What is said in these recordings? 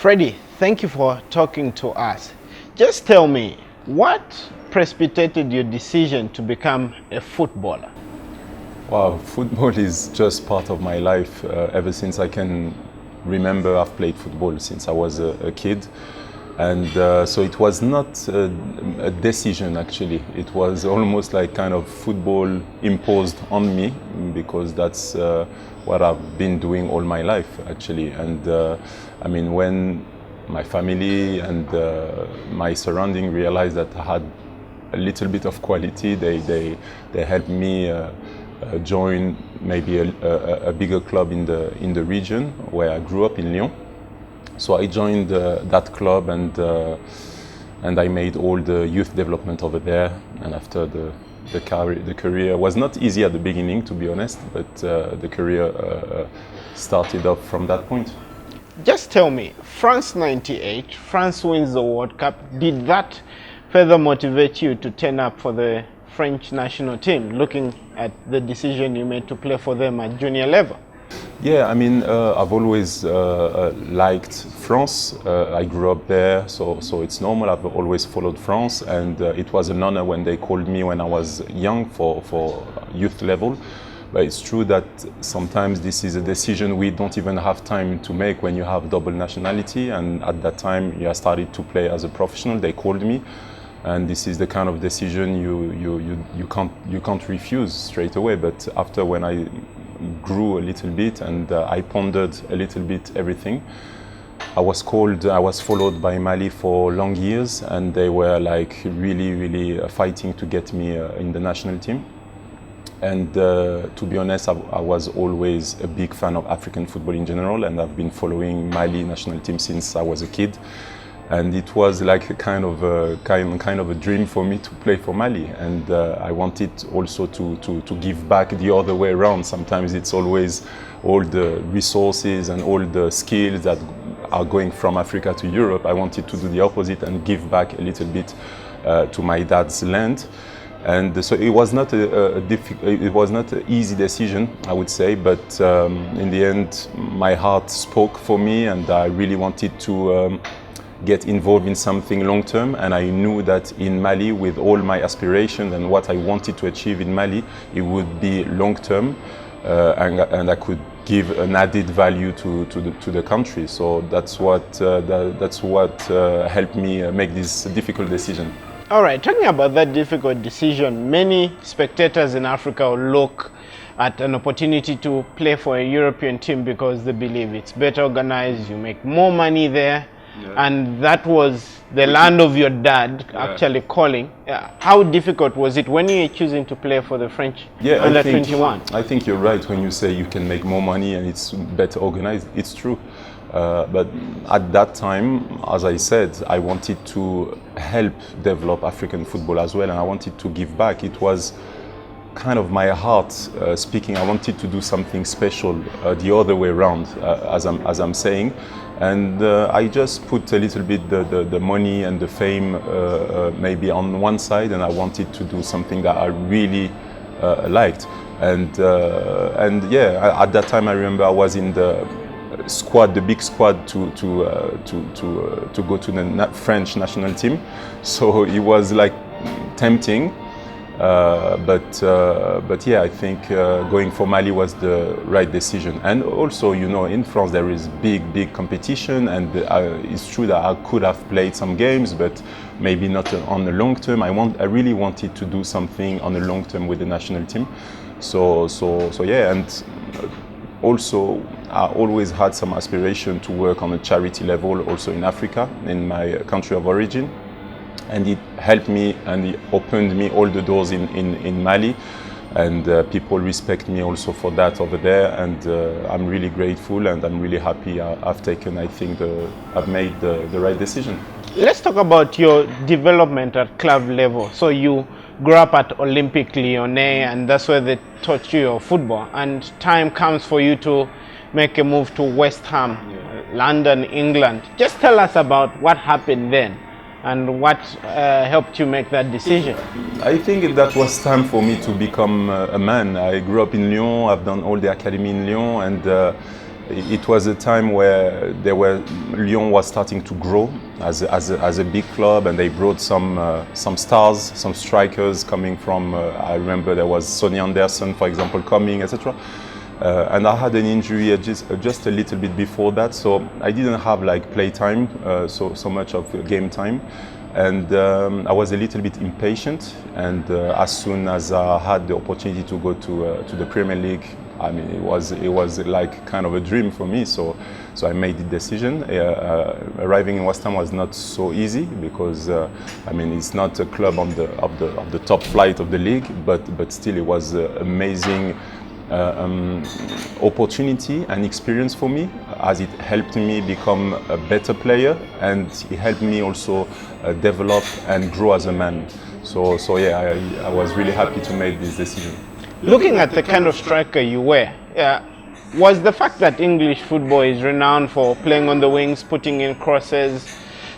Freddie, thank you for talking to us. Just tell me, what precipitated your decision to become a footballer? Wow, football is just part of my life. Ever since I can remember, I've played football since I was a kid. And so it was not a decision, actually. It was almost like kind of football imposed on me, because that's what I've been doing all my life, actually. And I mean, when my family and my surrounding realized that I had a little bit of quality, they helped me join maybe a bigger club in the region where I grew up in Lyon. So I joined that club, and I made all the youth development over there. And after the career was not easy at the beginning, to be honest, but the career started off from that point. Just tell me, France '98, France wins the World Cup. Did that further motivate you to turn up for the French national team, looking at the decision you made to play for them at junior level? Yeah, I mean, I've always liked France. I grew up there, so it's normal. I've always followed France, and it was an honor when they called me when I was young for youth level. But it's true that sometimes this is a decision we don't even have time to make when you have double nationality. And at that time, I started to play as a professional. They called me, and this is the kind of decision you can't refuse straight away. But after, when I grew a little bit and I pondered a little bit everything, I was followed by Mali for long years, and they were like really fighting to get me in the national team. And to be honest, I was always a big fan of African football in general, and I've been following Mali national team since I was a kid. And it was like a kind of a dream for me to play for Mali, and I wanted also to give back the other way around. Sometimes it's always all the resources and all the skills that are going from Africa to Europe. I wanted to do the opposite and give back a little bit to my dad's land. And so it was not it was not an easy decision, I would say, but in the end, my heart spoke for me, and I really wanted to get involved in something long term. And I knew that in Mali, with all my aspirations and what I wanted to achieve in Mali, it would be long term, and I could give an added value to the country. So that's what helped me make this difficult decision. All right, talking about that difficult decision, many spectators in Africa will look at an opportunity to play for a European team because they believe it's better organized, you make more money there. Yeah. And that was the land of your dad actually calling. How difficult was it when you were choosing to play for the French under 21? I think you're right when you say you can make more money and it's better organized. It's true. But at that time, as I said, I wanted to help develop African football as well, and I wanted to give back. It was kind of my heart speaking. I wanted to do something special the other way around, as I'm saying. And I just put a little bit the money and the fame maybe on one side, and I wanted to do something that I really liked. And yeah, at that time I remember I was in the squad, the big squad to go to the French national team. So it was like tempting. But yeah, I think going for Mali was the right decision. And also, you know, in France there is big competition, and it's true that I could have played some games, but maybe not on the long term. I really wanted to do something on the long term with the national team. So yeah, and also I always had some aspiration to work on a charity level also in Africa, in my country of origin. And it helped me, and it opened me all the doors in Mali, and people respect me also for that over there, and I'm really grateful, and I'm really happy I've made the right decision. Let's talk about your development at club level. So you grew up at Olympique Lyonnais, and that's where they taught you your football, and time comes for you to make a move to West Ham, London, England. Just tell us about what happened then and what helped you make that decision. I think that was time for me to become a man. I grew up in Lyon, I've done all the academy in Lyon, and it was a time where Lyon was starting to grow as a big club, and they brought some stars, some strikers coming from. I remember there was Sonny Anderson, for example, coming, etc. And I had an injury just a little bit before that, so I didn't have like play time, so much of game time. And I was a little bit impatient, and as soon as I had the opportunity to go to the Premier League, I mean, it was like kind of a dream for me. So I made the decision. Arriving in West Ham was not so easy because I mean, it's not a club on the top flight of the league, but still it was amazing. Opportunity and experience for me, as it helped me become a better player, and it helped me also develop and grow as a man. So yeah, I was really happy to make this decision. Looking at the kind of striker you were, was the fact that English football is renowned for playing on the wings, putting in crosses,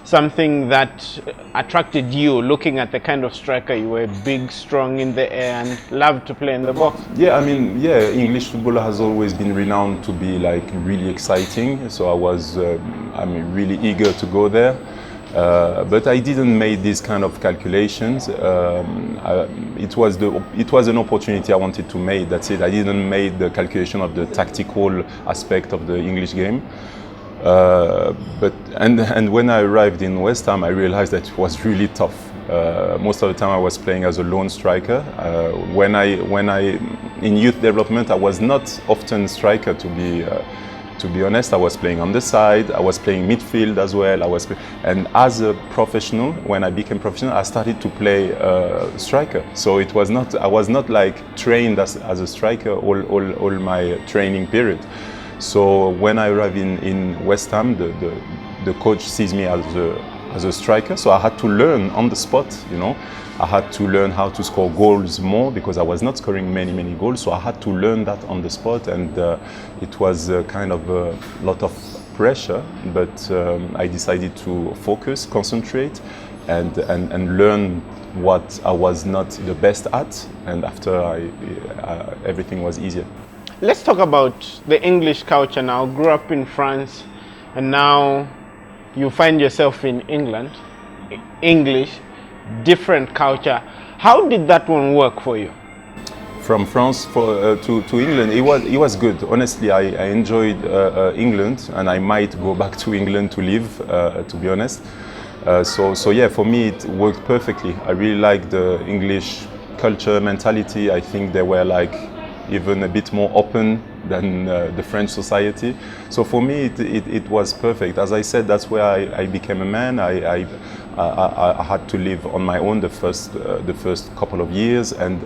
something that attracted you, looking at the kind of striker you were, big, strong in the air, and loved to play in the box? Yeah, I mean, yeah, English football has always been renowned to be like really exciting. So I was, I mean, really eager to go there. But I didn't make these kind of calculations. It was an opportunity I wanted to make. That's it. I didn't make the calculation of the tactical aspect of the English game. And when I arrived in West Ham, I realized that it was really tough. Most of the time I was playing as a lone striker. When I in youth development, I was not often striker, to be honest. I was playing on the side, I was playing midfield as well. And as a professional, when I became professional, I started to play striker. So it was not, I was not like trained as a striker all my training period. So when I arrived in West Ham, the coach sees me as a striker. So I had to learn on the spot, you know. I had to learn how to score goals more because I was not scoring many goals. So I had to learn that on the spot, and it was kind of a lot of pressure. But I decided to focus, concentrate, and learn what I was not the best at. And after everything was easier. Let's talk about the English culture now. Grew up in France, and now you find yourself in England. English, different culture. How did that one work for you? From France to England, it was good. Honestly, I enjoyed England, and I might go back to England to live, to be honest. So yeah, for me it worked perfectly. I really liked the English culture, mentality. I think they were like even a bit more open than the French society. So for me, it was perfect. As I said, that's where I became a man. I had to live on my own the first couple of years, and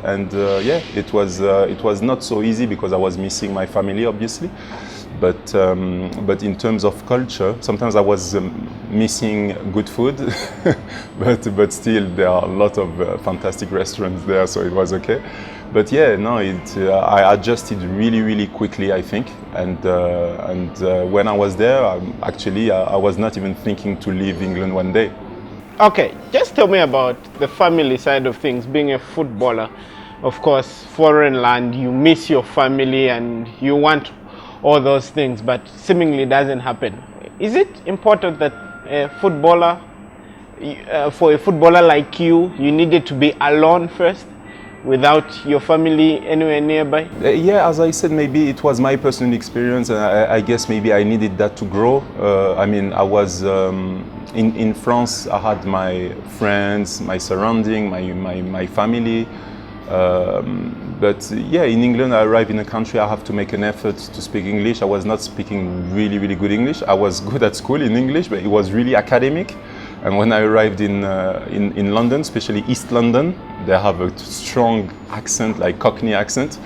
yeah, it was not so easy because I was missing my family, obviously. But in terms of culture, sometimes I was missing good food, but still there are a lot of fantastic restaurants there, so it was okay. But yeah, no, I adjusted really quickly, I think, and when I was there, I was not even thinking to leave England one day. Okay, just tell me about the family side of things. Being a footballer, of course, foreign land, you miss your family and you want all those things, but seemingly doesn't happen. Is it important that a footballer, for a footballer like you needed to be alone first, without your family anywhere nearby? Yeah, as I said, maybe it was my personal experience, and I guess maybe I needed that to grow. I mean, I was in France. I had my friends, my surrounding, my family. But yeah, in England, I arrived in a country, I have to make an effort to speak English. I was not speaking really good English. I was good at school in English, but it was really academic. And when I arrived in London, especially East London, they have a strong accent, like Cockney accent.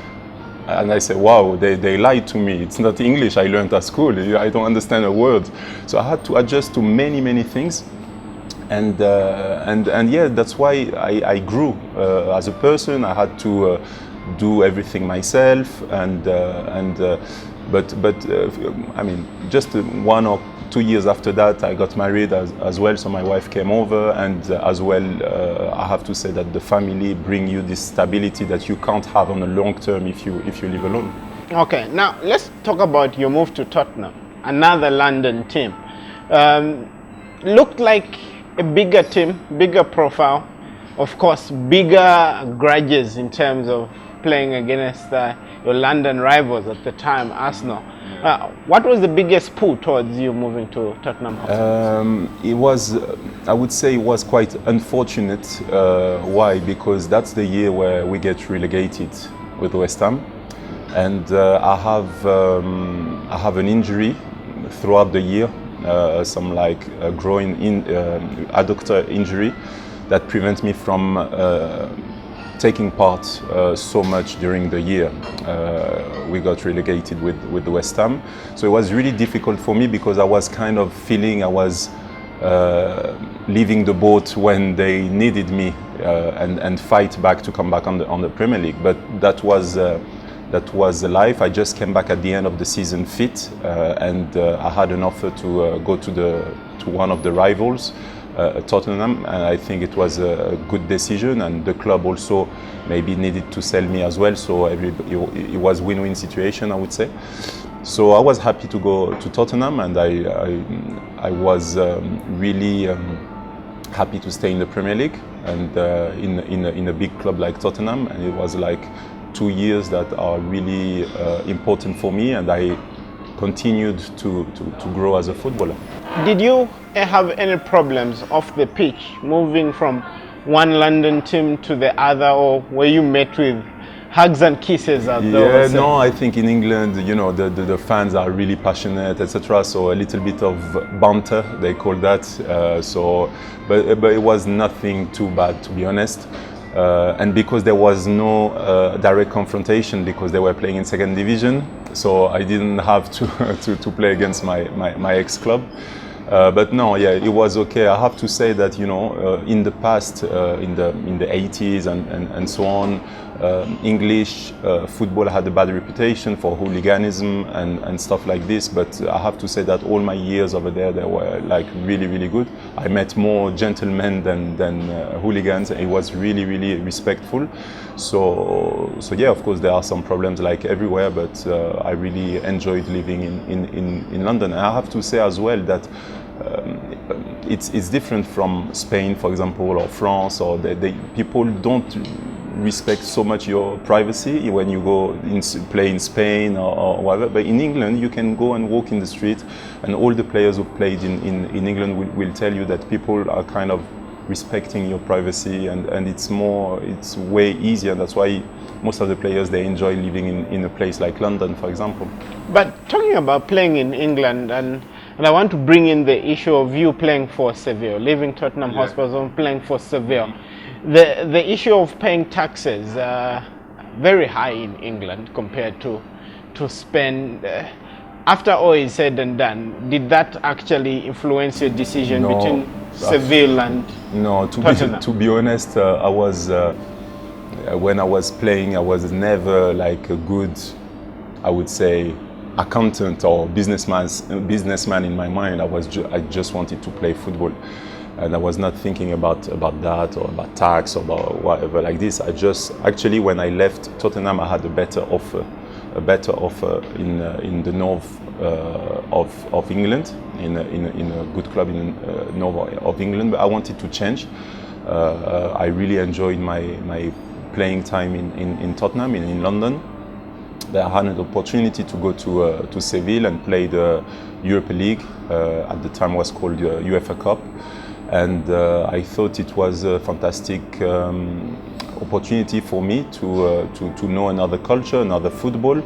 And I said, wow, they lied to me. It's not English I learned at school. I don't understand a word. So I had to adjust to many things. And yeah, that's why I grew as a person. I had to do everything myself, but I mean, just 1 or 2 years after that, I got married as well. So my wife came over, and as well, I have to say that the family bring you this stability that you can't have on a long term if you live alone. Okay, now let's talk about your move to Tottenham, another London team. Looked like a bigger team, bigger profile, of course, bigger grudges in terms of playing against your London rivals at the time, Arsenal. What was the biggest pull towards you moving to Tottenham Hotspur? It was, I would say, it was quite unfortunate. Why? Because that's the year where we get relegated with West Ham, and I have an injury throughout the year, some like a groin adductor injury that prevents me from taking part so much during the year. We got relegated with the West Ham, so it was really difficult for me because I was kind of feeling I was leaving the boat when they needed me and fight back to come back on the Premier League. But that was the life. I just came back at the end of the season fit, and I had an offer to go to one of the rivals, Tottenham, and I think it was a good decision, and the club also maybe needed to sell me as well, so it was win-win situation, I would say. So I was happy to go to Tottenham, and I was really happy to stay in the Premier League and in a big club like Tottenham, and it was like 2 years that are really important for me, and I continued to grow as a footballer. Did you have any problems off the pitch, moving from one London team to the other, or were you met with hugs and kisses at those? Yeah, no, I think in England, you know, the fans are really passionate, etc. So a little bit of banter, they call that. But it was nothing too bad, to be honest. And because there was no direct confrontation, because they were playing in second division, so I didn't have to play against my ex-club. But no, yeah, it was okay. I have to say that, you know, in the past, in the 80s and so on, English football had a bad reputation for hooliganism and stuff like this. But I have to say that all my years over there, they were like really, really good. I met more gentlemen than hooligans. It was really, really respectful. So yeah, of course there are some problems like everywhere, but I really enjoyed living in London. And I have to say as well that it's different from Spain, for example, or France, or people don't respect so much your privacy when you go play in Spain or whatever. But in England, you can go and walk in the street, and all the players who played in England will tell you that people are kind of respecting your privacy, and it's way easier. That's why most of the players, they enjoy living in a place like London, for example. But talking about playing in England, and I want to bring in the issue of you playing for Seville, leaving Tottenham Hotspur and playing for Seville. The issue of paying taxes, very high in England compared to Spain. After all is said and done, did that actually influence your decision between Seville and Tottenham? To be honest, I was when I was playing, I was never like a good, I would say, accountant or businessman in my mind. I just wanted to play football, and I was not thinking about that or about tax or about whatever like this. Actually when I left Tottenham, I had a better offer in the north of England, in a good club in north of England. But I wanted to change. I really enjoyed my playing time in Tottenham, in London. I had an opportunity to go to Seville and play the Europa League. At the time was called UEFA Cup, and I thought it was a fantastic opportunity for me to know another culture, another football.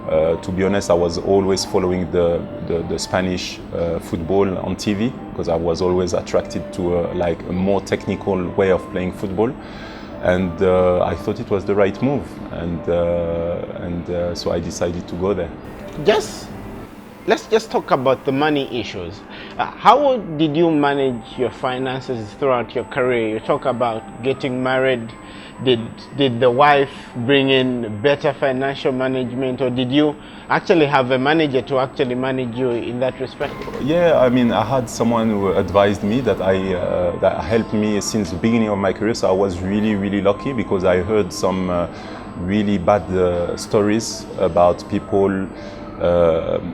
To be honest, I was always following the Spanish football on TV, because I was always attracted to like a more technical way of playing football. And I thought it was the right move, and so I decided to go there. Let's just talk about the money issues. How did you manage your finances throughout your career? You talk about getting married. Did the wife bring in better financial management, or did you actually have a manager to actually manage you in that respect? Yeah, I mean, I had someone who advised me that that helped me since the beginning of my career. So I was really, really lucky, because I heard some really bad stories about people,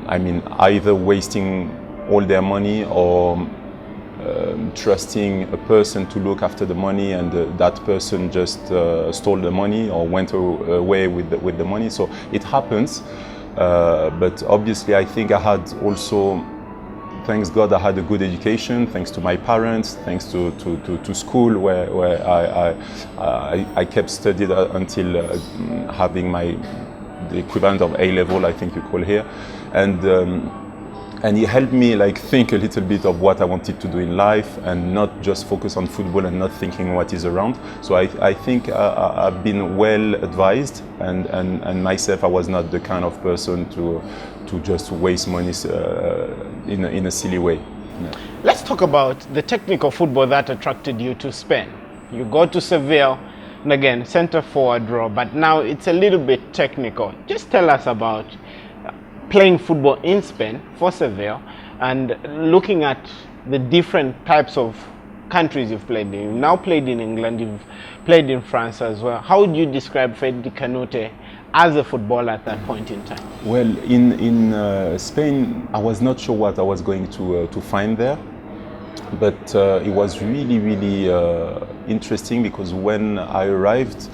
either wasting all their money or trusting a person to look after the money, and that person just stole the money or went away with the money. So it happens, but obviously I think I had also, thanks God, I had a good education, thanks to my parents, thanks to school where I kept studying until having the equivalent of A-level, I think you call here, and it helped me like think a little bit of what I wanted to do in life and not just focus on football and not thinking what is around. So I think I've been well advised, and myself, I was not the kind of person to just waste money in a silly way. Yeah. Let's talk about the technical football that attracted you to Spain. You go to Seville, and again, center forward role, but now it's a little bit technical. Just tell us about playing football in Spain for Seville and looking at the different types of countries you've played in. You've now played in England, you've played in France as well. How would you describe Frederic Kanoute as a footballer at that point in time? Well, in Spain, I was not sure what I was going to find there, but it was really, really interesting, because when I arrived,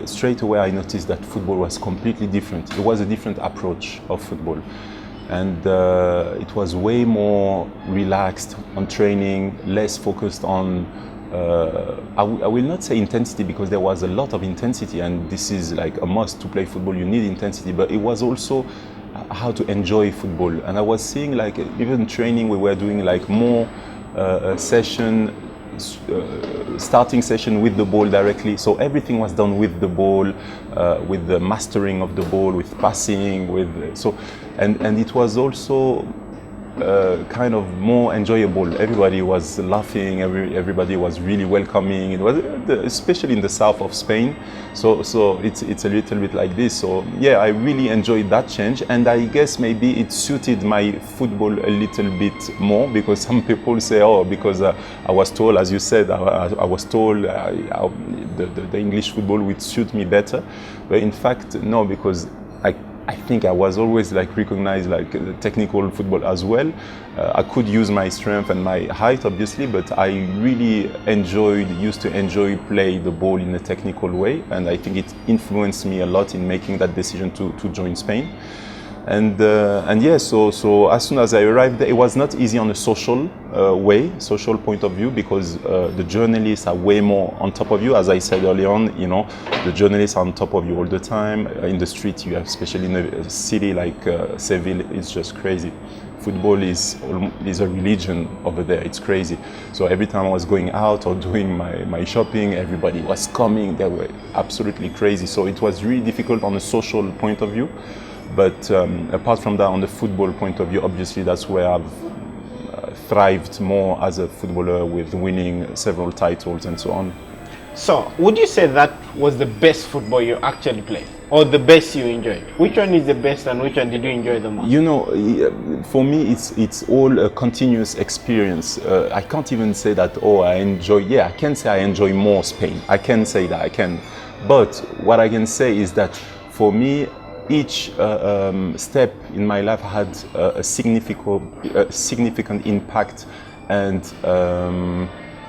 straight away I noticed that football was completely different. It was a different approach of football, and it was way more relaxed on training, less focused on I will not say intensity, because there was a lot of intensity, and this is like a must to play football. You need intensity, but it was also how to enjoy football. And I was seeing, like, even training, we were doing like more starting session with the ball directly. So everything was done with the ball, with the mastering of the ball, with passing, and it was also kind of more enjoyable. Everybody was laughing, everybody was really welcoming. It was especially in the south of Spain, so it's a little bit like this. So yeah, I really enjoyed that change, and I guess maybe it suited my football a little bit more, because some people say, oh, because I was told, as you said, I was told the English football would suit me better, but in fact no, because I think I was always like recognized like technical football as well. I could use my strength and my height, obviously, but I really used to enjoy play the ball in a technical way, and I think it influenced me a lot in making that decision to join Spain. And yeah, so as soon as I arrived there, it was not easy on a social point of view, because the journalists are way more on top of you. As I said earlier on, the journalists are on top of you all the time. In the street, you have, especially in a city like Seville, it's just crazy. Football is a religion over there. It's crazy. So every time I was going out or doing my shopping, everybody was coming. They were absolutely crazy. So it was really difficult on a social point of view. But apart from that, on the football point of view, obviously that's where I've thrived more as a footballer, with winning several titles and so on. So, would you say that was the best football you actually played, or the best you enjoyed? Which one is the best, and which one did you enjoy the most? For me, it's all a continuous experience. I can't even say that, I enjoy. Yeah, I can say I enjoy more Spain. I can say that, I can. But what I can say is that for me, each step in my life had a significant impact and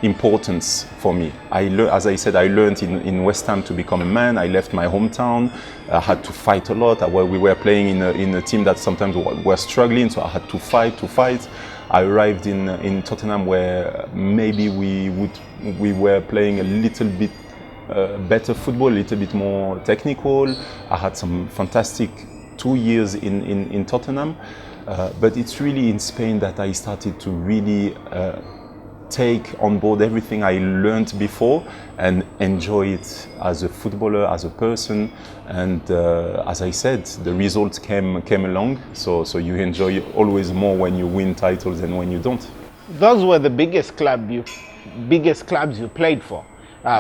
importance for me. As I said, I learned in West Ham to become a man. I left my hometown. I had to fight a lot. We were playing in a team that sometimes were struggling, so I had to fight. I arrived in Tottenham, where maybe we were playing a little bit better football, a little bit more technical. I had some fantastic 2 years in Tottenham, but it's really in Spain that I started to really take on board everything I learned before and enjoy it as a footballer, as a person. And as I said, the results came along, so you enjoy always more when you win titles than when you don't. Those were the biggest clubs you played for.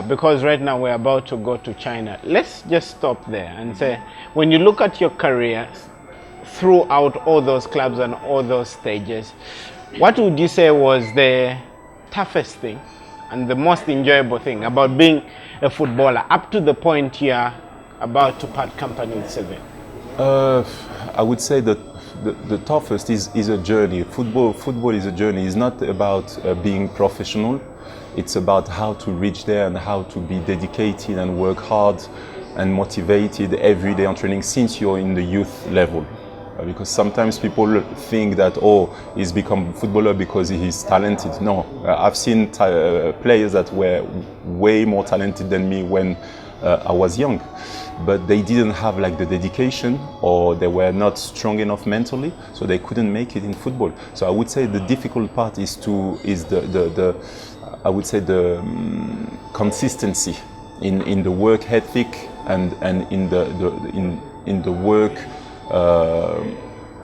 Because right now we're about to go to China. Let's just stop there and say, when you look at your career throughout all those clubs and all those stages, what would you say was the toughest thing and the most enjoyable thing about being a footballer up to the point you're about to part company with Seville? I would say that the toughest is a journey. Football is a journey. It's not about being professional. It's about how to reach there and how to be dedicated and work hard and motivated every day on training since you're in the youth level. Because sometimes people think that, oh, he's become footballer because he's talented. No, I've seen players that were way more talented than me when I was young, but they didn't have like the dedication, or they were not strong enough mentally, so they couldn't make it in football. So I would say the difficult part is the consistency in the work ethic and in the work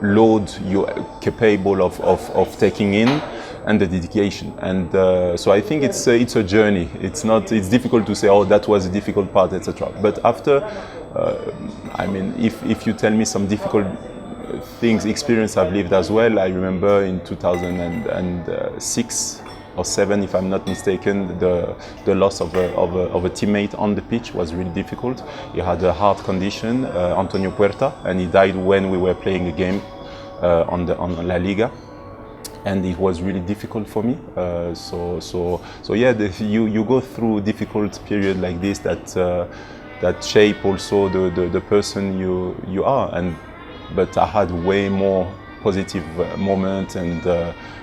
load you're capable of taking in, and the dedication. And so I think it's a journey. It's difficult to say, oh, that was a difficult part, etc. But after, I mean, if you tell me some difficult experience I've lived as well, I remember in 2006 or 7, if I'm not mistaken, the loss of a teammate on the pitch was really difficult. He had a heart condition, Antonio Puerta, and he died when we were playing a game on La Liga, and it was really difficult for me. So yeah, you go through difficult period like this that shape also the person you are. But I had way more positive moment, and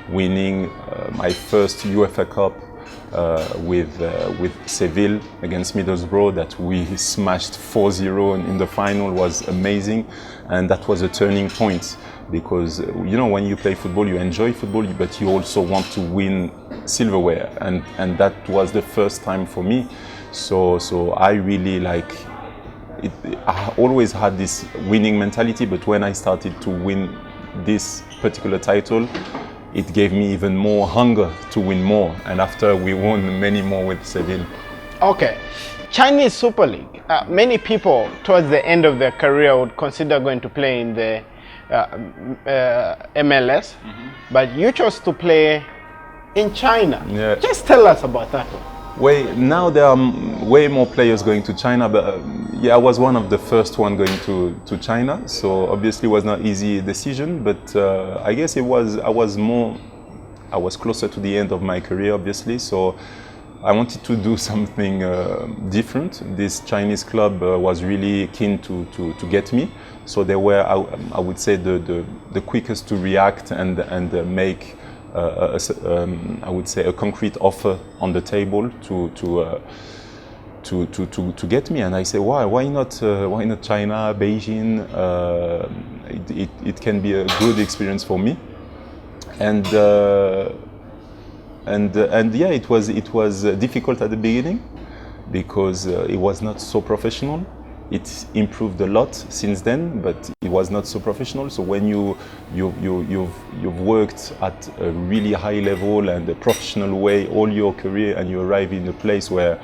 winning my first UEFA Cup with Seville against Middlesbrough, that we smashed 4-0 in the final, was amazing. And that was a turning point, because you know, when you play football, you enjoy football, but you also want to win silverware, and that was the first time for me. So I really like it. I always had this winning mentality, but when I started to win this particular title, it gave me even more hunger to win more, and after we won many more with Seville. Okay, Chinese Super League. Many people towards the end of their career would consider going to play in the MLS, but you chose to play in China. Yeah. Just tell us about that one. Now there are way more players going to China, but yeah, I was one of the first one going to China, so obviously it was not easy decision, but I guess I was closer to the end of my career, obviously, so I wanted to do something different. This Chinese club was really keen to get me, so they were, I would say, the quickest to react and make I would say a concrete offer on the table to get me. And I say, why not China, Beijing? It can be a good experience for me. And yeah, it was difficult at the beginning, because it was not so professional. It improved a lot since then, but it was not so professional. So when you've worked at a really high level and a professional way all your career, and you arrive in a place where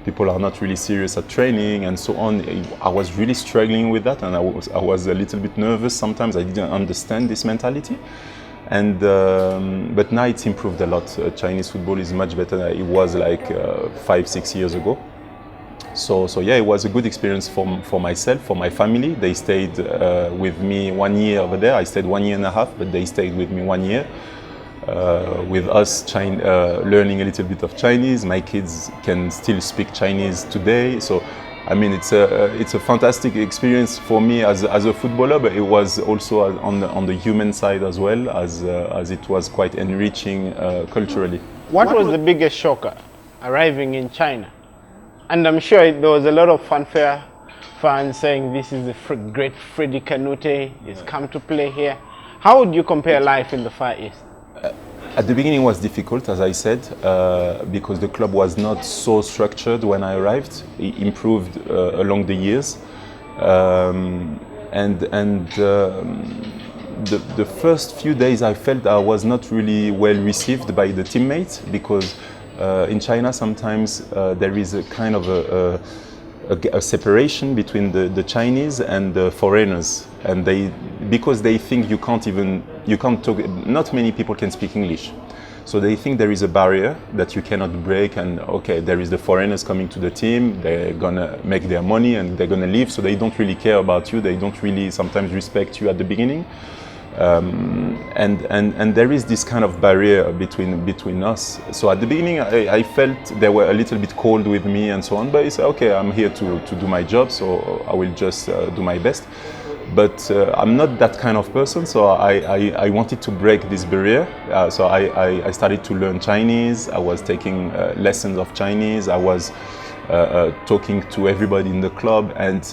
people are not really serious at training and so on, I was really struggling with that, and I was a little bit nervous sometimes. I didn't understand this mentality. And but now it's improved a lot. Chinese football is much better than it was like 5-6 years ago. So yeah, it was a good experience for myself, for my family. They stayed with me 1 year over there. I stayed 1 year and a half, but they stayed with me 1 year. With us learning a little bit of Chinese. My kids can still speak Chinese today. So I mean, it's a fantastic experience for me as a footballer, but it was also on the human side as well, as it was quite enriching culturally. What was the biggest shocker arriving in China? And I'm sure there was a lot of fanfare, fans saying this is the great Frederic Kanoute, he's come to play here. How would you compare life in the Far East? At the beginning it was difficult, as I said, because the club was not so structured when I arrived. It improved along the years. The first few days I felt I was not really well received by the teammates, because in China sometimes there is a kind of a separation between the Chinese and the foreigners. and because they think you can't talk. Not many people can speak English. So they think there is a barrier that you cannot break, and okay, there is the foreigners coming to the team, they're gonna make their money and they're gonna leave, so they don't really care about you, they don't really sometimes respect you at the beginning. And there is this kind of barrier between us. So at the beginning I felt they were a little bit cold with me and so on, but it's okay, I'm here to do my job, so I will just do my best. But I'm not that kind of person, so I wanted to break this barrier. So I started to learn Chinese. I was taking lessons of Chinese. I was talking to everybody in the club. And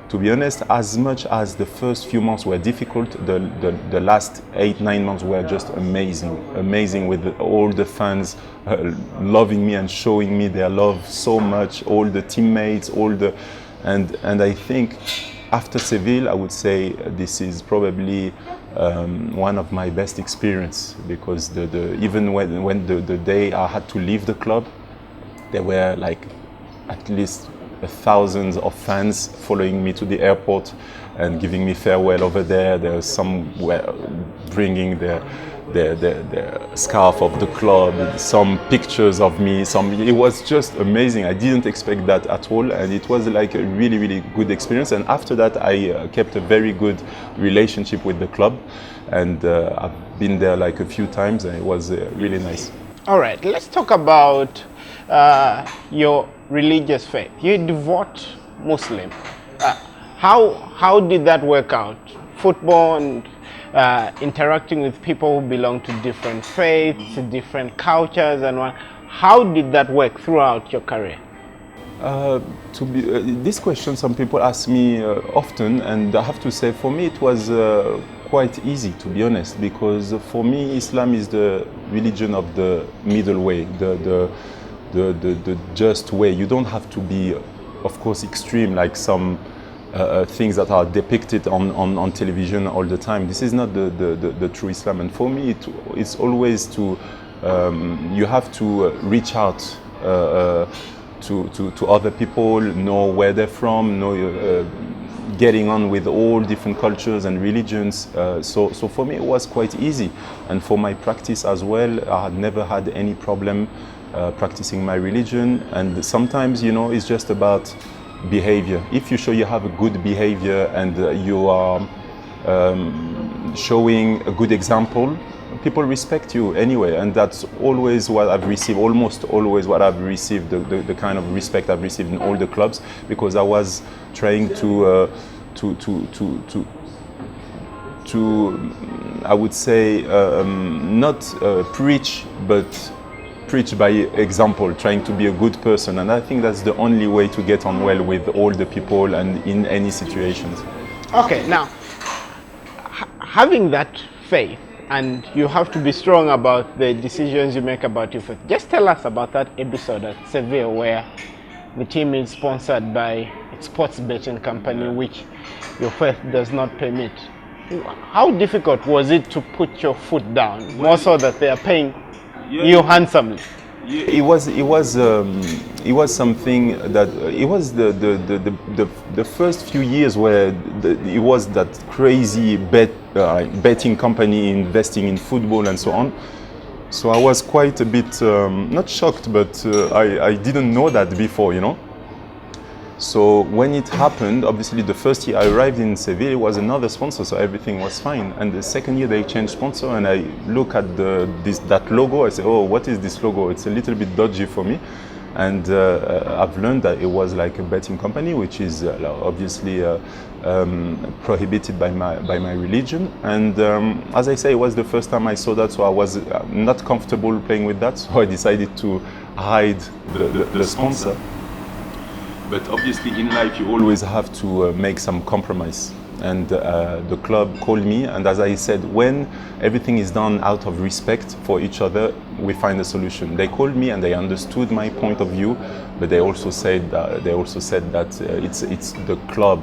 to be honest, as much as the first few months were difficult, the last 8-9 months were just amazing with all the fans loving me and showing me their love so much, all the teammates, and I think after Seville, I would say this is probably one of my best experience, because even when the day I had to leave the club, there were like at least thousands of fans following me to the airport and giving me farewell over there. There was some were bringing their scarf of the club, some pictures of me, it was just amazing. I didn't expect that at all, and it was like a really good experience. And after that I kept a very good relationship with the club, and I've been there like a few times, and it was really nice. All right, let's talk about your religious faith. You're a devout Muslim. How did that work out? Football and interacting with people who belong to different faiths, different cultures, and what. How did that work throughout your career? This question some people ask me often, and I have to say for me it was quite easy, to be honest, because for me Islam is the religion of the middle way, the just way. You don't have to be, of course, extreme like some things that are depicted on television all the time. This is not the true Islam, and for me it's always to you have to reach out to other people, know where they're from, know getting on with all different cultures and religions. So for me it was quite easy, and for my practice as well, I had never had any problem practicing my religion. And sometimes, it's just about behavior. If you show you have a good behavior and you are showing a good example, people respect you anyway, and that's always what I've received, almost always what I've received, the kind of respect I've received in all the clubs, because I was trying to I would say not preach, but preach by example, trying to be a good person. And I think that's the only way to get on well with all the people and in any situations. Okay, now, having that faith, and you have to be strong about the decisions you make about your faith. Just tell us about that episode at Seville where the team is sponsored by a sports betting company, which your faith does not permit. How difficult was it to put your foot down, more so that they are paying you handsomely? It was something that it was the first few years where it was that crazy betting company investing in football and so on. So I was quite a bit not shocked, but I didn't know that before, So when it happened, obviously the first year I arrived in Seville, it was another sponsor, so everything was fine. And the second year they changed sponsor, and I look at that logo, I say, oh, what is this logo? It's a little bit dodgy for me. And I've learned that it was like a betting company, which is obviously prohibited by my religion. And as I say, it was the first time I saw that, so I was not comfortable playing with that, so I decided to hide the sponsor. But obviously in life you always have to make some compromise. And the club called me, and as I said, when everything is done out of respect for each other, we find a solution. They called me and they understood my point of view, but they also said that it's the club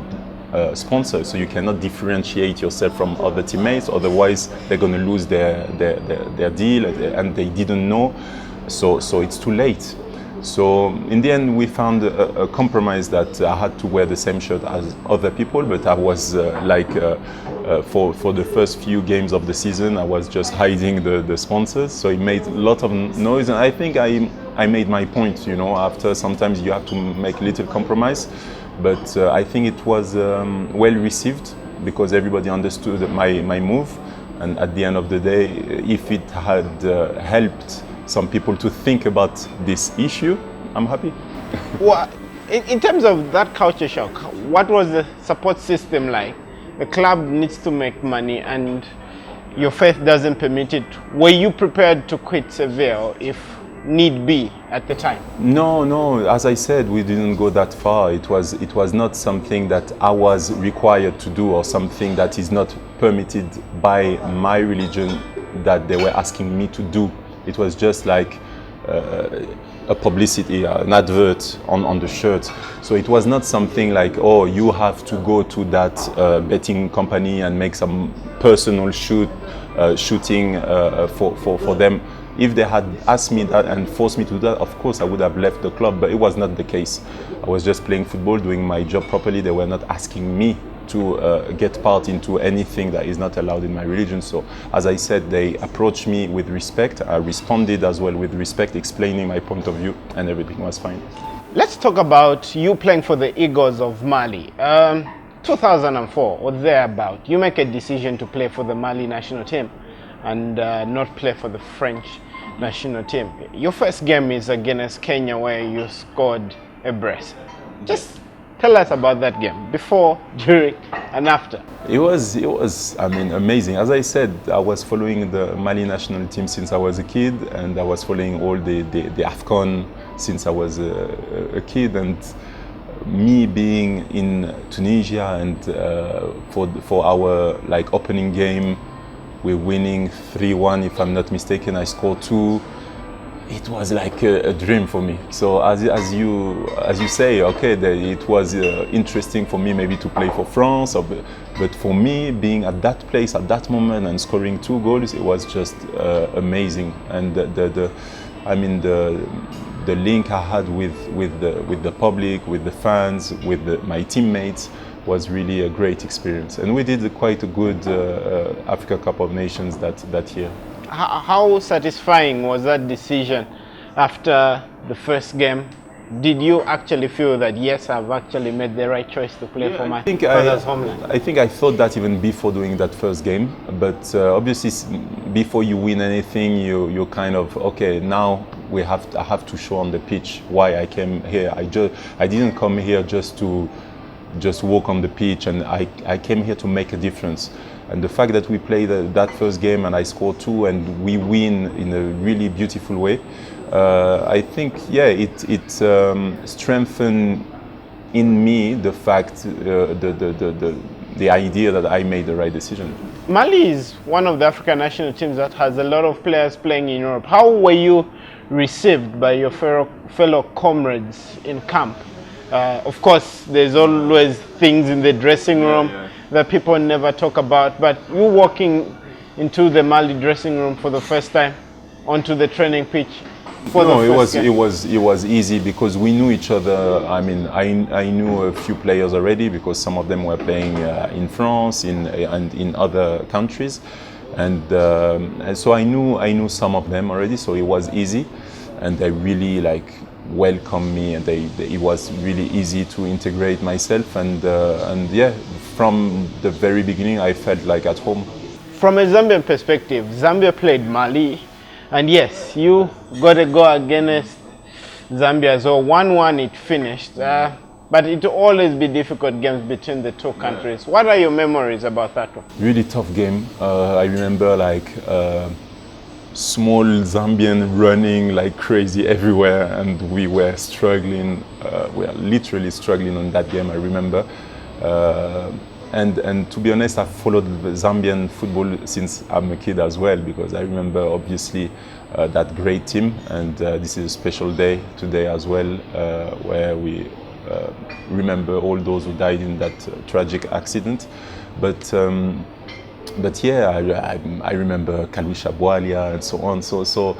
sponsor, so you cannot differentiate yourself from other teammates, otherwise they're going to lose their deal, and they didn't know, so it's too late. So in the end, we found a compromise that I had to wear the same shirt as other people, but I was for the first few games of the season, I was just hiding the sponsors. So it made a lot of noise, and I think I made my point. You know, after sometimes you have to make a little compromise, but I think it was well received because everybody understood my move. And at the end of the day, if it had helped some people to think about this issue, I'm happy. Well, in terms of that culture shock, what was the support system like? The club needs to make money and your faith doesn't permit it. Were you prepared to quit Seville if need be at the time? No. As I said, we didn't go that far. It was not something that I was required to do or something that is not permitted by my religion that they were asking me to do. It was just like a publicity, an advert on the shirt. So it was not something like, oh, you have to go to that betting company and make some personal shooting for them. If they had asked me that and forced me to do that, of course I would have left the club, but it was not the case. I was just playing football, doing my job properly. They were not asking me to get part into anything that is not allowed in my religion. So as I said, they approached me with respect. I responded as well with respect, explaining my point of view, and everything was fine. Let's talk about you playing for the Eagles of Mali. 2004 or thereabout, you make a decision to play for the Mali national team and not play for the French national team. Your first game is against Kenya where you scored a brace. Just tell us about that game, before, during and after. It was I mean, amazing. As I said, I was following the Mali national team since I was a kid, and I was following all the AFCON since I was a kid. And me being in Tunisia and for our like opening game, we're winning 3-1 if I'm not mistaken. I scored 2. It was like a dream for me. So as you say, okay, it was interesting for me maybe to play for France, but for me being at that place at that moment and scoring 2 goals, it was just amazing. And the link I had with the public, with the fans, with my teammates was really a great experience. And we did quite a good Africa Cup of Nations that year. How satisfying was that decision after the first game? Did you actually feel that, yes, I've actually made the right choice to play for my father's homeland? I think I thought that even before doing that first game, but obviously before you win anything, you're kind of, okay, now I have to show on the pitch why I came here. I didn't come here just to walk on the pitch, and I came here to make a difference. And the fact that we played that first game and I scored 2 and we win in a really beautiful way, I think, yeah, it strengthened in me the fact, the idea that I made the right decision. Mali is one of the African national teams that has a lot of players playing in Europe. How were you received by your fellow comrades in camp? Of course, there's always things in the dressing room that people never talk about, but you walking into the Mali dressing room for the first time, onto the training pitch for the first game. It was easy because we knew each other. I mean, I knew a few players already because some of them were playing in France and in other countries, and so I knew some of them already. So it was easy, and they really welcomed me, and it was really easy to integrate myself, and yeah, from the very beginning I felt like at home. From a Zambian perspective, Zambia played Mali, and yes, you got to go against Zambia, so 1-1 it finished, but it will always be difficult games between the two countries. What are your memories about that one? Really tough game. I remember small Zambian running like crazy everywhere, and we were struggling. We were literally struggling on that game, I remember. And to be honest, I've followed Zambian football since I'm a kid as well, because I remember obviously that great team, and this is a special day today as well, where we remember all those who died in that tragic accident. But but yeah, I remember Kalisha Bwalia and so on. So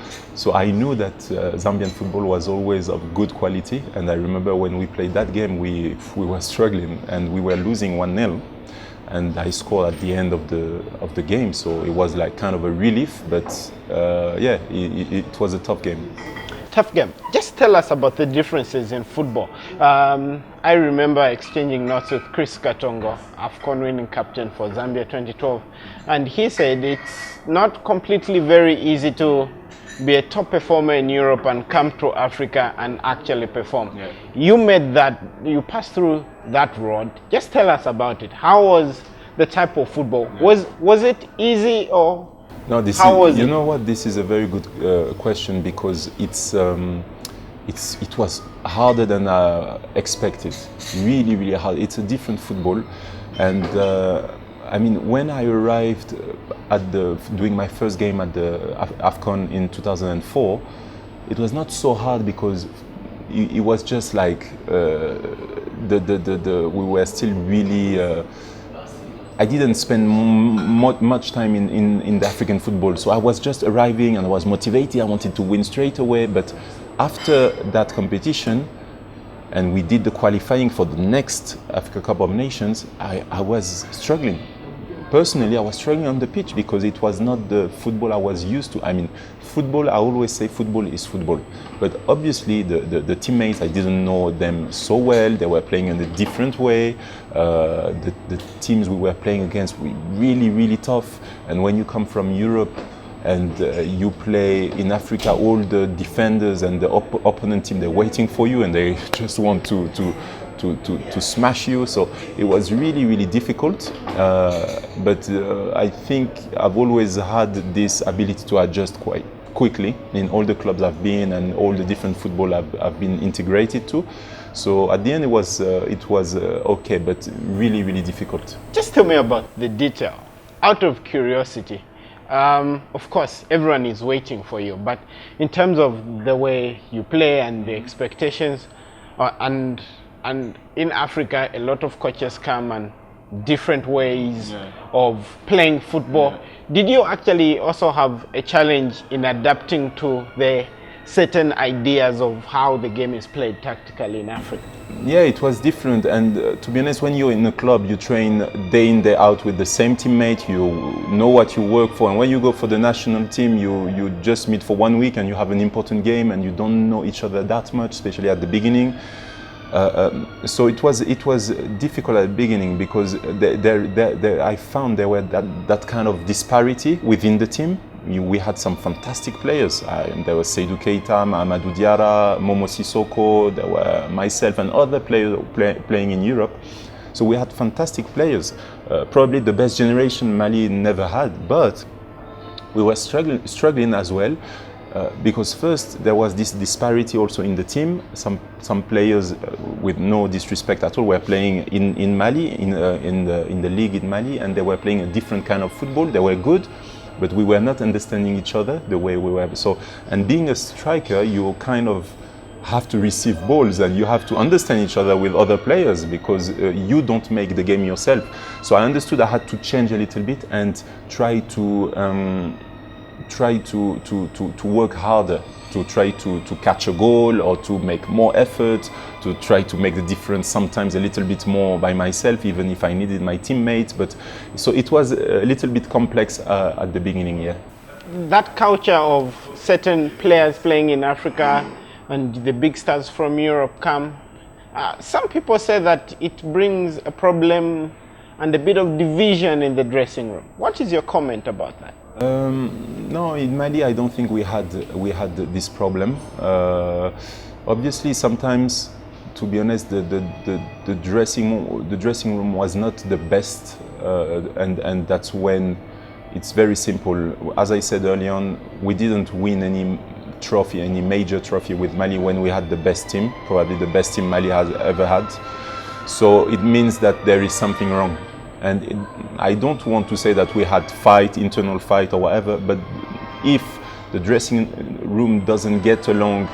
I knew that Zambian football was always of good quality. And I remember when we played that game, we were struggling and we were losing 1-0. And I scored at the end of the game, so it was like kind of a relief. But yeah, it was a tough game. Tough game. Just tell us about the differences in football. I remember exchanging notes with Chris Katongo, AFCON winning captain for Zambia 2012, and he said it's not completely very easy to be a top performer in Europe and come to Africa and actually perform. Yeah. You passed through that road. Just tell us about it. How was the type of football? Yeah. Was it easy or? No, you know what? This is a very good question because it was harder than I expected. Really, really hard. It's a different football, and I mean, when I arrived doing my first game at the AFCON in 2004, it was not so hard because it was just like we were still really. I didn't spend much time in the African football, so I was just arriving and I was motivated. I wanted to win straight away. But after that competition, and we did the qualifying for the next Africa Cup of Nations, I was struggling. Personally, I was struggling on the pitch because it was not the football I was used to. I mean, football, I always say football is football. But obviously, the teammates, I didn't know them so well. They were playing in a different way. The teams we were playing against were really, really tough. And when you come from Europe and you play in Africa, all the defenders and the opponent team, they're waiting for you and they just want to smash you. So it was really, really difficult. But I think I've always had this ability to adjust quite quickly in all the clubs I've been and all the different football I've been integrated to. So at the end it was okay, but really, really difficult. Just tell me about the detail, out of curiosity. Of course, everyone is waiting for you, but in terms of the way you play and the expectations, and in Africa, a lot of coaches come and different ways of playing football. Yeah. Did you actually also have a challenge in adapting to the certain ideas of how the game is played tactically in Africa? Yeah, it was different. And to be honest, when you're in a club, you train day in, day out with the same teammate. You know what you work for. And when you go for the national team, you just meet for 1 week and you have an important game and you don't know each other that much, especially at the beginning. So it was difficult at the beginning because I found there were that kind of disparity within the team. We had some fantastic players. There was Seydou Keita, Mahamadou Diarra, Momo Sissoko, there were myself and other players playing in Europe. So we had fantastic players. Probably the best generation Mali never had, but we were struggling as well. Because first there was this disparity also in the team. Some players, with no disrespect at all, were playing in Mali, in the league in Mali, and they were playing a different kind of football. They were good, but we were not understanding each other the way we were. So, and being a striker, you kind of have to receive balls and you have to understand each other with other players because you don't make the game yourself. So I understood I had to change a little bit and try to work harder, to try to catch a goal or to make more effort, to try to make the difference sometimes a little bit more by myself, even if I needed my teammates. But so it was a little bit complex at the beginning, yeah. That culture of certain players playing in Africa and the big stars from Europe come, some people say that it brings a problem and a bit of division in the dressing room. What is your comment about that? No, in Mali, I don't think we had this problem. Obviously, sometimes, to be honest, the dressing room was not the best, and that's when it's very simple. As I said earlier on, we didn't win any trophy, any major trophy with Mali when we had the best team, probably the best team Mali has ever had. So it means that there is something wrong. And I don't want to say that we had internal fight or whatever, but if the dressing room doesn't get along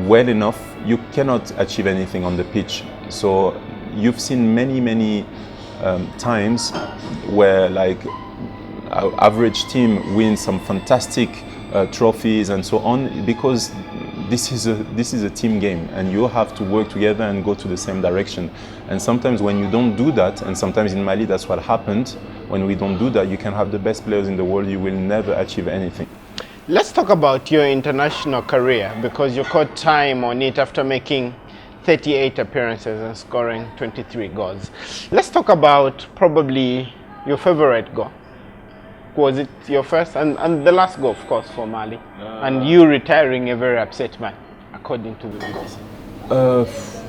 well enough, you cannot achieve anything on the pitch. So you've seen many times where like our average team wins some fantastic trophies and so on, because this is a team game and you have to work together and go to the same direction. And sometimes when you don't do that, and sometimes in Mali that's what happened, when we don't do that, you can have the best players in the world, you will never achieve anything. Let's talk about your international career, because you caught time on it after making 38 appearances and scoring 23 goals. Let's talk about probably your favorite goal. Was it your first and the last goal, of course, for Mali? And you retiring a very upset man, according to the BBC.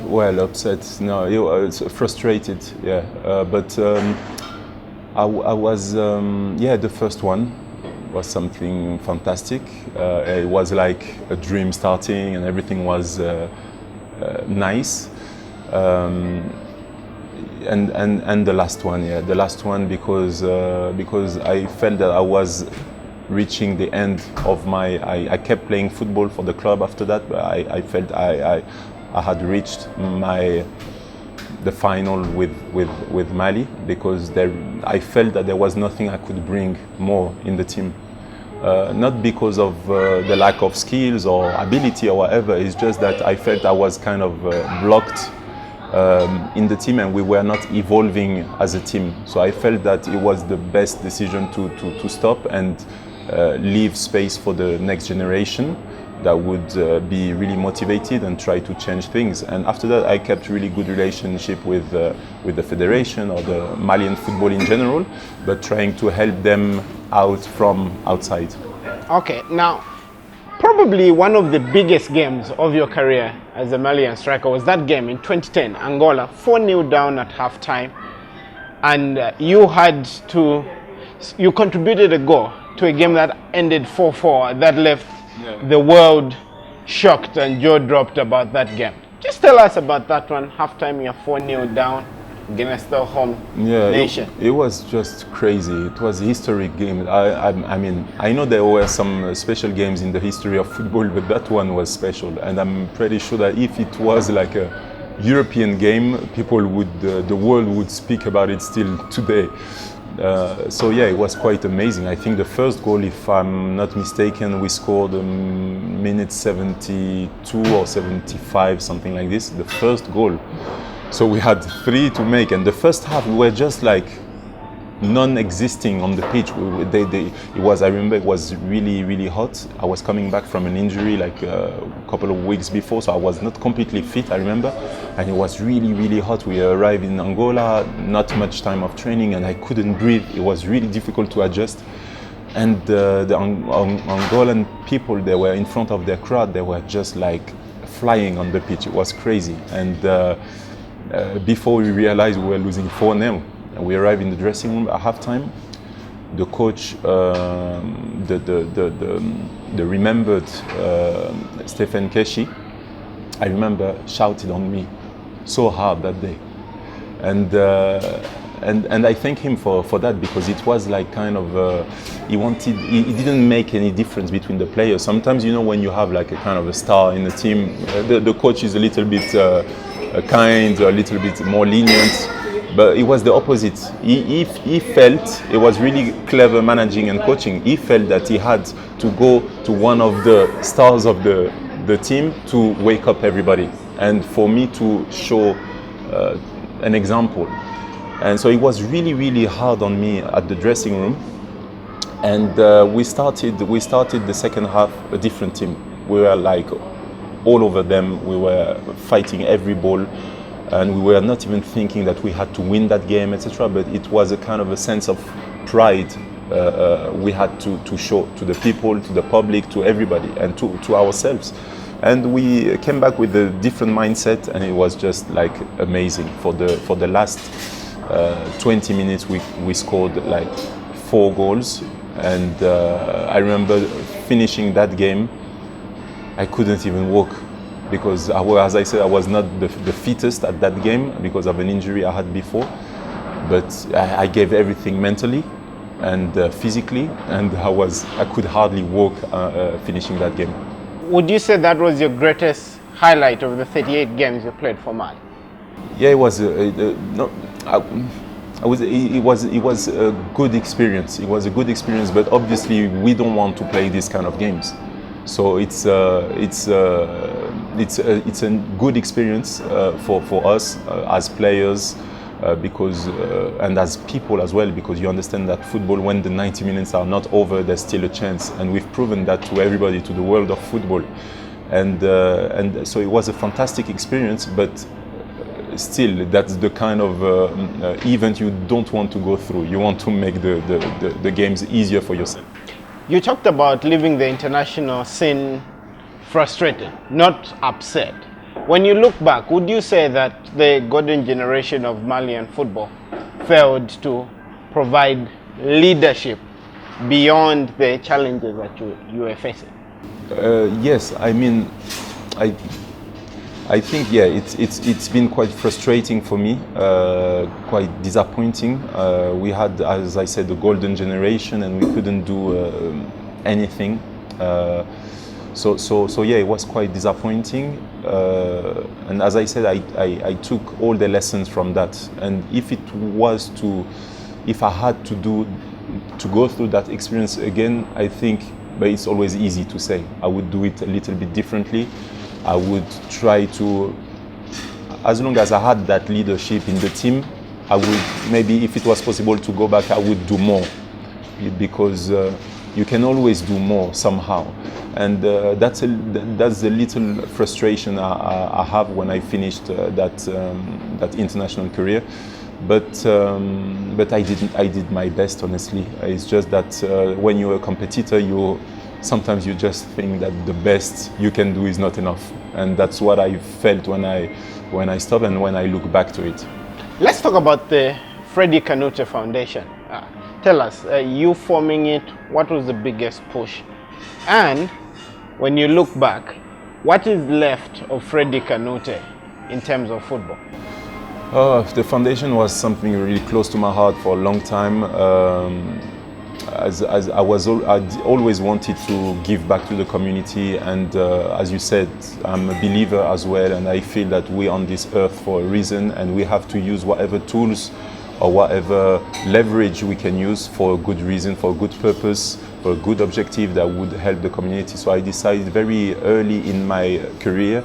Well, upset, no, I was frustrated, yeah. But I was, the first one was something fantastic. It was like a dream starting and everything was nice. And the last one, because I felt that I was reaching the end of my. I kept playing football for the club after that, but I felt I had reached the final with Mali, because I felt that there was nothing I could bring more in the team. Not because of the lack of skills or ability or whatever. It's just that I felt I was kind of blocked in the team, and we were not evolving as a team. So I felt that it was the best decision to stop and leave space for the next generation that would be really motivated and try to change things. And after that, I kept really good relationship with the federation or the Malian football in general, but trying to help them out from outside. Okay, now, probably one of the biggest games of your career as a Malian striker was that game in 2010, Angola, 4-0 down at halftime, and you contributed a goal to a game that ended 4-4, that left the world shocked and jaw dropped about that game. Just tell us about that one. Halftime, you're 4-0 down against the home nation. It was just crazy. It was a historic game. I mean, I know there were some special games in the history of football, but that one was special. And I'm pretty sure that if it was like a European game, the world would speak about it still today. So yeah, it was quite amazing. I think the first goal, if I'm not mistaken, we scored minute 72 or 75, something like this, the first goal. So we had 3 to make, and the first half we were just like non-existing on the pitch. I remember it was really, really hot. I was coming back from an injury like a couple of weeks before, so I was not completely fit, I remember. And it was really, really hot. We arrived in Angola, not much time of training, and I couldn't breathe. It was really difficult to adjust. And the Angolan people, they were in front of their crowd, they were just like flying on the pitch. It was crazy. And before we realized we were losing 4-0. We arrived in the dressing room at halftime. The coach, the remembered Stephen Keshi, I remember, shouted on me so hard that day, and I thank him for that, because it was like kind of he didn't make any difference between the players. Sometimes, you know, when you have like a kind of a star in the team, the coach is a little bit kind, a little bit more lenient. But it was the opposite. He felt, it was really clever managing and coaching. He felt that he had to go to one of the stars of the team to wake up everybody, and for me to show an example. And so it was really, really hard on me at the dressing room. And we started the second half a different team. We were like all over them. We were fighting every ball. And we were not even thinking that we had to win that game, etc. But it was a kind of a sense of pride we had to show to the people, to the public, to everybody, and to ourselves. And we came back with a different mindset, and it was just like amazing. For the last 20 minutes, we scored like 4 goals, and I remember finishing that game. I couldn't even walk, because as I said, I was not the fittest at that game because of an injury I had before. But I gave everything mentally and physically, and I could hardly walk finishing that game. Would you say that was your greatest highlight of the 38 games you played for Mali? Yeah, it was. It was a good experience. It was a good experience, but obviously we don't want to play this kind of games. So it's a good experience for us as players, because and as people as well, because you understand that football, when the 90 minutes are not over, there's still a chance, and we've proven that to everybody, to the world of football, and so it was a fantastic experience, but still that's the kind of event you don't want to go through. You want to make the games easier for yourself. You talked about leaving the international scene frustrated, not upset. When you look back, would you say that the golden generation of Malian football failed to provide leadership beyond the challenges that you were facing? Yes, I mean, I think, yeah, it's been quite frustrating for me, quite disappointing. We had, as I said, the golden generation, and we couldn't do anything. So yeah, it was quite disappointing. And as I said, I took all the lessons from that. And if I had to go through that experience again, I think, but it's always easy to say, I would do it a little bit differently. I would try to, as long as I had that leadership in the team, I would, maybe if it was possible to go back, I would do more, because you can always do more somehow. And that's the little frustration I have when I finished that international career. But I did my best, honestly. It's just that when you're a competitor, sometimes you just think that the best you can do is not enough, and that's what I felt when I stopped and when I look back to it. Let's talk about the Frederic Kanoute Foundation. Tell us, you forming it, what was the biggest push? And when you look back, what is left of Frederic Kanoute in terms of football? The foundation was something really close to my heart for a long time. I always wanted to give back to the community, and as you said, I'm a believer as well, and I feel that we're on this earth for a reason, and we have to use whatever tools or whatever leverage we can use for a good reason, for a good purpose, for a good objective that would help the community. So I decided very early in my career,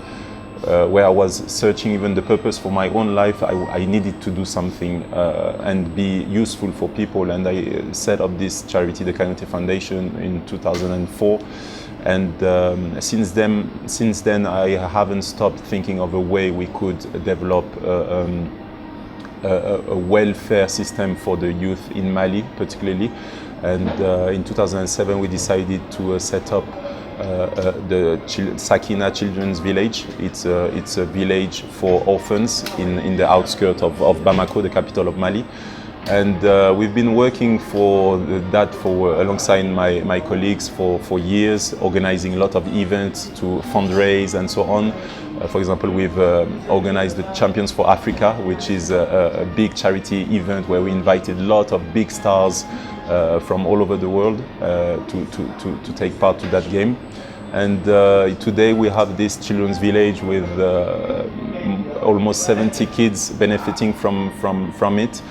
where I was searching even the purpose for my own life, I needed to do something and be useful for people, and I set up this charity, the Kanoute Foundation, in 2004. And since then I haven't stopped thinking of a way we could develop a welfare system for the youth in Mali, particularly. And in 2007 we decided to set up the Sakina Children's Village. It's a village for orphans in the outskirts of Bamako, the capital of Mali. And we've been working for that alongside my colleagues for years, organizing a lot of events to fundraise and so on. For example, we've organized the Champions for Africa, which is a big charity event where we invited a lot of big stars from all over the world to take part to that game. And today we have this children's village with almost 70 kids benefiting from it.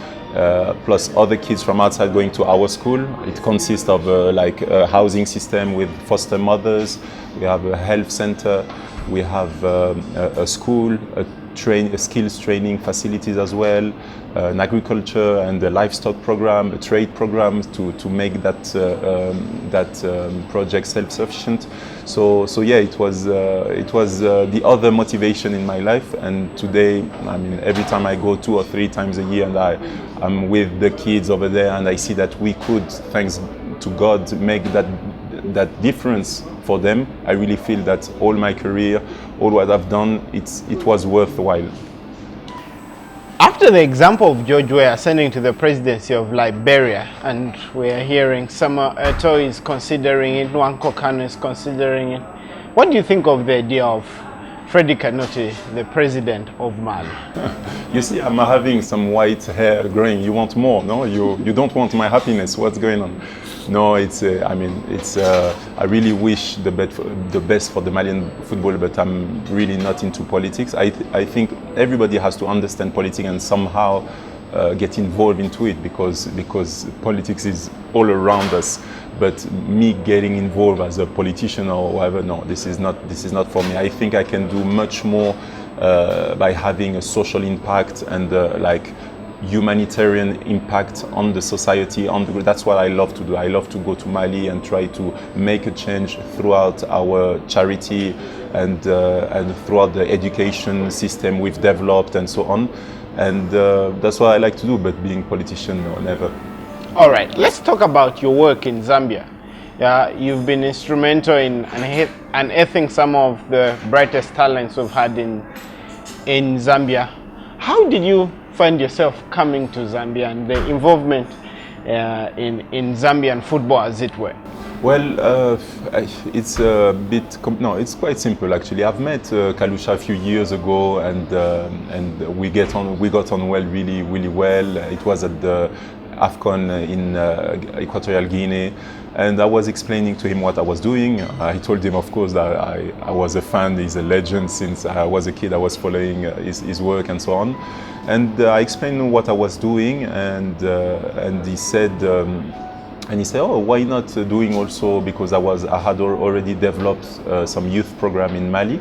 Plus other kids from outside going to our school. It consists of like a housing system with foster mothers. We have a health center. We have a school, a skills training facilities as well, an agriculture and a livestock program, a trade program to make that project self-sufficient. So yeah, it was the other motivation in my life. And today, I mean, every time I go 2 or 3 times a year, and I'm with the kids over there, and I see that we could, thanks to God, make that difference for them. I really feel that all my career, all what I've done, it was worthwhile. After the example of George Weah ascending to the presidency of Liberia, and we are hearing Samuel Eto'o is considering it, Nwankwo Kanu is considering it, what do you think of the idea of Frederic Kanoute, the president of Mali? You see, I'm having some white hair growing. You want more, no? You don't want my happiness. What's going on? No, I really wish the best for the Malian football, but I'm really not into politics. I think everybody has to understand politics and somehow get involved into it because politics is all around us. But me getting involved as a politician or whatever, no, this is not for me. I think I can do much more by having a social impact and like humanitarian impact on the society. That's what I love to do. I love to go to Mali and try to make a change throughout our charity and throughout the education system we've developed and so on. And that's what I like to do. But being a politician, no, never. All right, let's talk about your work in Zambia. You've been instrumental in unearthing some of the brightest talents we've had in Zambia. How did you find yourself coming to Zambia and the involvement in Zambian football, as it were? Well, it's a bit no. It's quite simple actually. I've met Kalusha a few years ago, and we got on well, really well. It was at the AFCON in Equatorial Guinea, and I was explaining to him what I was doing. I told him, of course, that I was a fan. He's a legend since I was a kid. I was following his work and so on, and I explained what I was doing, and he said. And he said, "Oh, why not doing also?" Because I had already developed some youth program in Mali,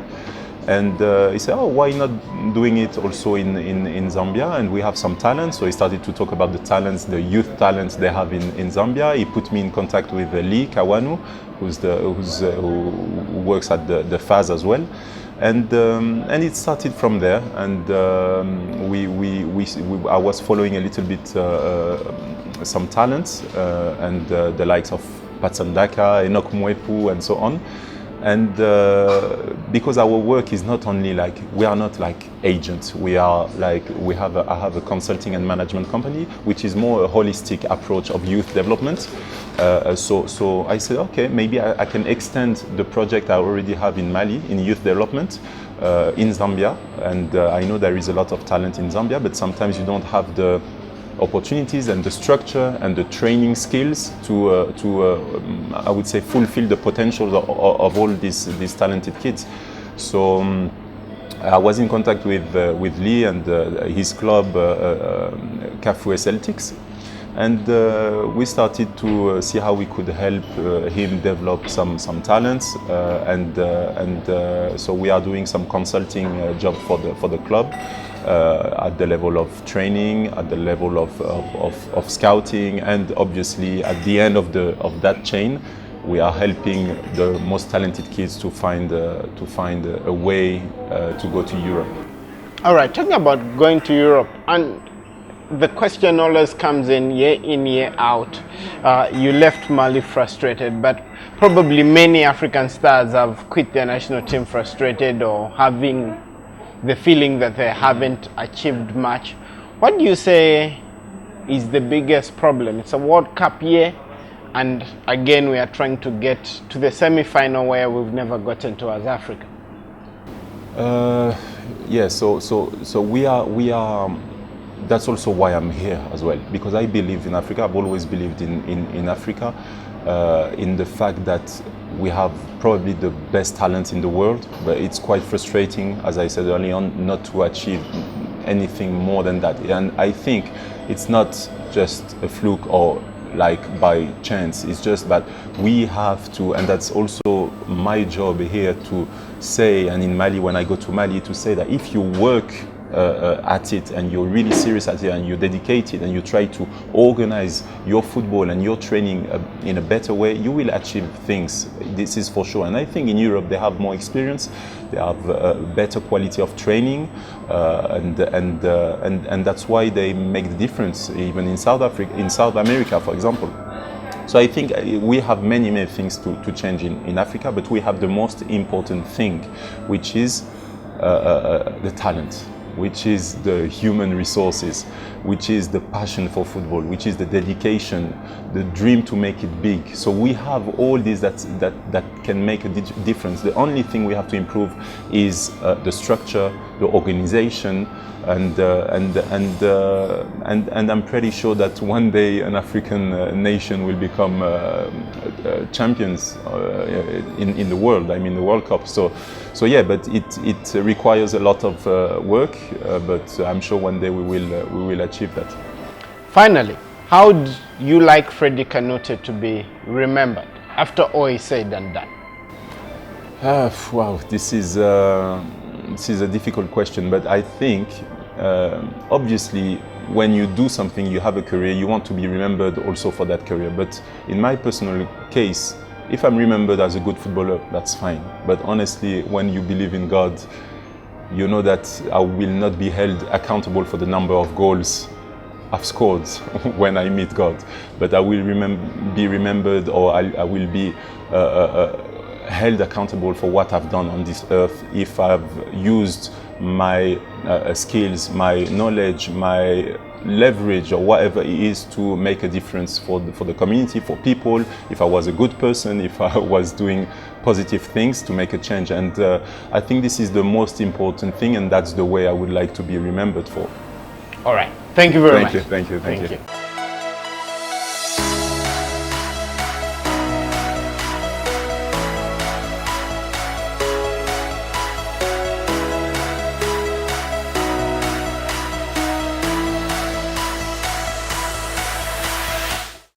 and he said, "Oh, why not doing it also in Zambia? And we have some talents." So he started to talk about the talents, the youth talents they have in Zambia. He put me in contact with Lee Kawanu, who works at the FAS as well. And it started from there, and I was following a little bit some talents and the likes of Patsandaka, Enoch Mwepu, and so on. And because our work is not only like, we are not like agents, we are like, I have a consulting and management company, which is more a holistic approach of youth development. So I said, okay, maybe I can extend the project I already have in Mali in youth development in Zambia. And I know there is a lot of talent in Zambia, but sometimes you don't have the opportunities and the structure and the training skills to I would say fulfill the potential of all these talented kids. So I was in contact with Lee and his club Kafue Celtics, and we started to see how we could help him develop some talents, and so we are doing some consulting job for the club. At the level of training, at the level of scouting, and obviously at the end of that chain, we are helping the most talented kids to find a way to go to Europe. All right, talking about going to Europe, and the question always comes in, year out. You left Mali frustrated, but probably many African stars have quit their national team frustrated or having the feeling that they haven't achieved much. What do you say is the biggest problem? It's a World Cup year, and again we are trying to get to the semi-final where we've never gotten to as Africa. Yeah, so we are. That's also why I'm here as well, because I believe in Africa. I've always believed in Africa, in the fact that we have probably the best talent in the world, but it's quite frustrating, as I said earlier on, not to achieve anything more than that. And I think it's not just a fluke or like by chance. It's just that we have to, and that's also my job here to say, and in Mali, when I go to Mali, to say that if you work at it and you're really serious at it and you're dedicated and you try to organize your football and your training in a better way, you will achieve things. This is for sure. And I think in Europe they have more experience, they have a better quality of training, and that's why they make the difference even in South America, for example. So I think we have many things to change in Africa, but we have the most important thing, which is the talent, which is the human resources, which is the passion for football, which is the dedication, the dream to make it big. So we have all these that can make a difference. The only thing we have to improve is the structure, the organization, and I'm pretty sure that one day an African nation will become champions in the world. I mean, the World Cup. So yeah, but it requires a lot of work, but I'm sure one day we will achieve that. Finally, how do you like Frederic Kanoute to be remembered after all is said and done? Wow, this is a difficult question, but I think obviously when you do something, you have a career, you want to be remembered also for that career. But in my personal case, if I'm remembered as a good footballer, that's fine. But honestly, when you believe in God, you know that I will not be held accountable for the number of goals I've scored when I meet God, but I will be remembered, or I will be held accountable for what I've done on this earth if I've used my skills, my knowledge, my leverage, or whatever it is to make a difference for the community, for people, if I was a good person, if I was doing positive things to make a change. And I think this is the most important thing, and that's the way I would like to be remembered for. All right. Thank you very much. Thank you.